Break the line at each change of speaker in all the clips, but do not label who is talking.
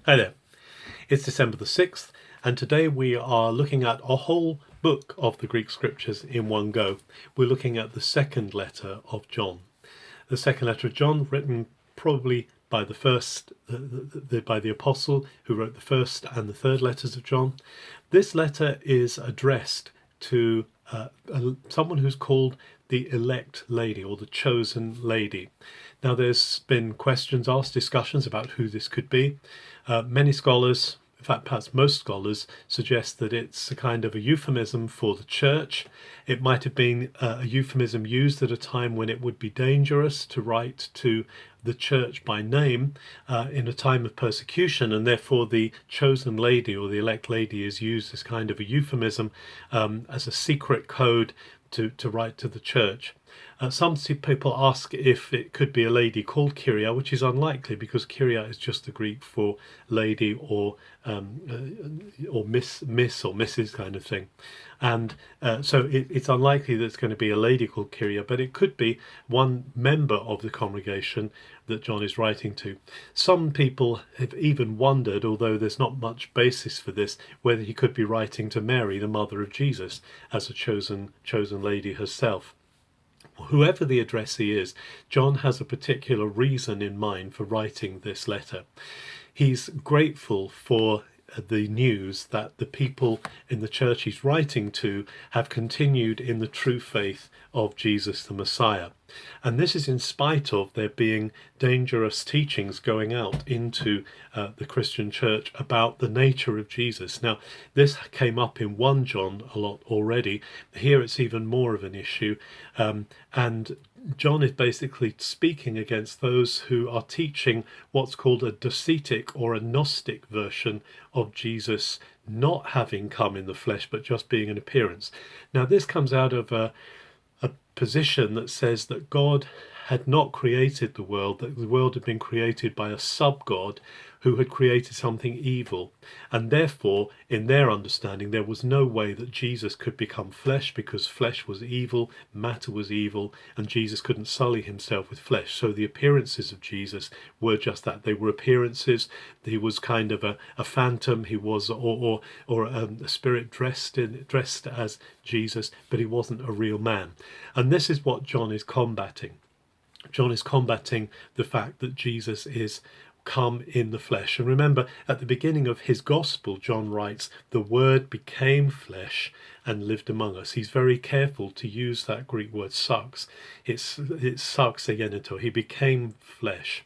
Hi there, it's December the 6th, and today we are looking at a whole book of the Greek scriptures in one go. We're looking at the second letter of John. The second letter of John, written probably by by the apostle who wrote the first and the third letters of John. This letter is addressed to someone who's called the elect lady, or the chosen lady. Now, there's been questions asked, discussions about who this could be. Many scholars, in fact perhaps most scholars, suggest that it's a kind of a euphemism for the church. It might have been a euphemism used at a time when it would be dangerous to write to the church by name in a time of persecution, and therefore the chosen lady or the elect lady is used as kind of a euphemism, as a secret code to write to the church. Some people ask if it could be a lady called Kyria, which is unlikely because Kyria is just the Greek for lady or miss or Mrs. kind of thing. And so it's unlikely that it's going to be a lady called Kyria, but it could be one member of the congregation that John is writing to. Some people have even wondered, although there's not much basis for this, whether he could be writing to Mary, the mother of Jesus, as a chosen lady herself. Whoever the addressee is, John has a particular reason in mind for writing this letter. He's grateful for the news that the people in the church he's writing to have continued in the true faith of Jesus the Messiah. And this is in spite of there being dangerous teachings going out into the Christian church about the nature of Jesus. Now, this came up in 1 John a lot already. Here it's even more of an issue. And John is basically speaking against those who are teaching what's called a docetic or a Gnostic version of Jesus not having come in the flesh, but just being an appearance. Now, this comes out of a position that says that God had not created the world, that the world had been created by a sub-God who had created something evil. And therefore, in their understanding, there was no way that Jesus could become flesh, because flesh was evil, matter was evil, and Jesus couldn't sully himself with flesh. So the appearances of Jesus were just that. They were appearances. He was kind of a phantom. He was or a spirit dressed as Jesus, but he wasn't a real man. And this is what John is combating. John is combating the fact that Jesus is come in the flesh. And remember, at the beginning of his gospel, John writes, the word became flesh and lived among us. He's very careful to use that Greek word sarx. It's sarx egeneto. He became flesh.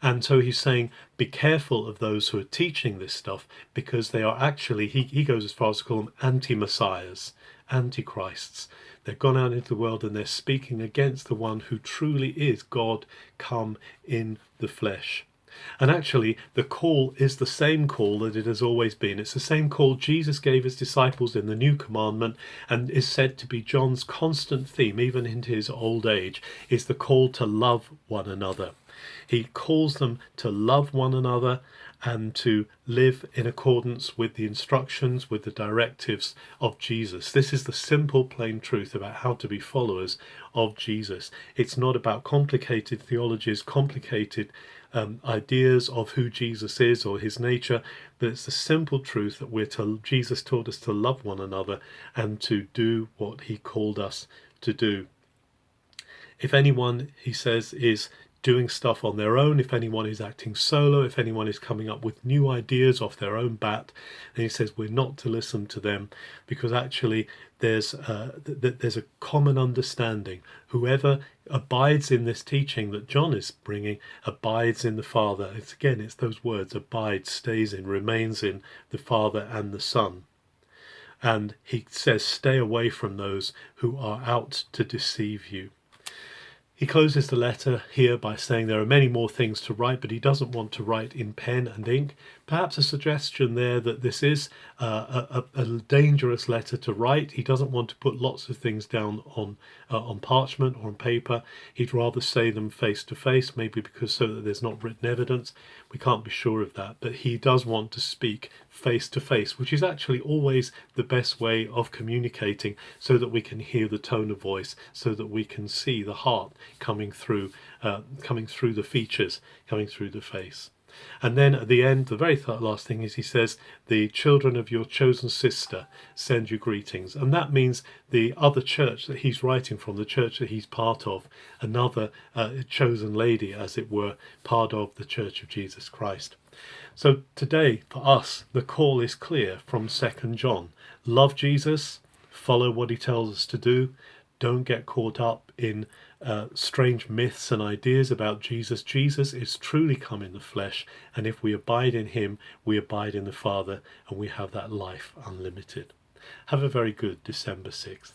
And so he's saying, be careful of those who are teaching this stuff, because they are actually, he goes as far as to call them anti-messiahs, antichrists. They've gone out into the world and they're speaking against the one who truly is God come in the flesh. And actually, the call is the same call that it has always been. It's the same call Jesus gave his disciples in the New Commandment, and is said to be John's constant theme, even into his old age, is the call to love one another. He calls them to love one another and to live in accordance with the instructions, with the directives of Jesus. This is the simple, plain truth about how to be followers of Jesus. It's not about complicated theologies, complicated ideas of who Jesus is or his nature, but it's the simple truth that Jesus taught us to love one another and to do what he called us to do. If anyone, he says, is doing stuff on their own, if anyone is acting solo, if anyone is coming up with new ideas off their own bat, then he says we're not to listen to them, because actually there's a common understanding. Whoever abides in this teaching that John is bringing abides in the Father. It's those words, abides, stays in, remains in the Father and the Son. And he says, stay away from those who are out to deceive you. He closes the letter here by saying there are many more things to write, but he doesn't want to write in pen and ink. Perhaps a suggestion there that this is a dangerous letter to write. He doesn't want to put lots of things down on parchment or on paper. He'd rather say them face to face, maybe because so that there's not written evidence. We can't be sure of that, but he does want to speak face to face, which is actually always the best way of communicating, so that we can hear the tone of voice, so that we can see the heart coming through the features, coming through the face. And then at the end, the very last thing is he says, the children of your chosen sister send you greetings. And that means the other church that he's writing from, the church that he's part of, another chosen lady, as it were, part of the Church of Jesus Christ. So today, for us, the call is clear from 2 John. Love Jesus, follow what he tells us to do. Don't get caught up in strange myths and ideas about Jesus. Jesus is truly come in the flesh, and if we abide in him, we abide in the Father, and we have that life unlimited. Have a very good December 6th.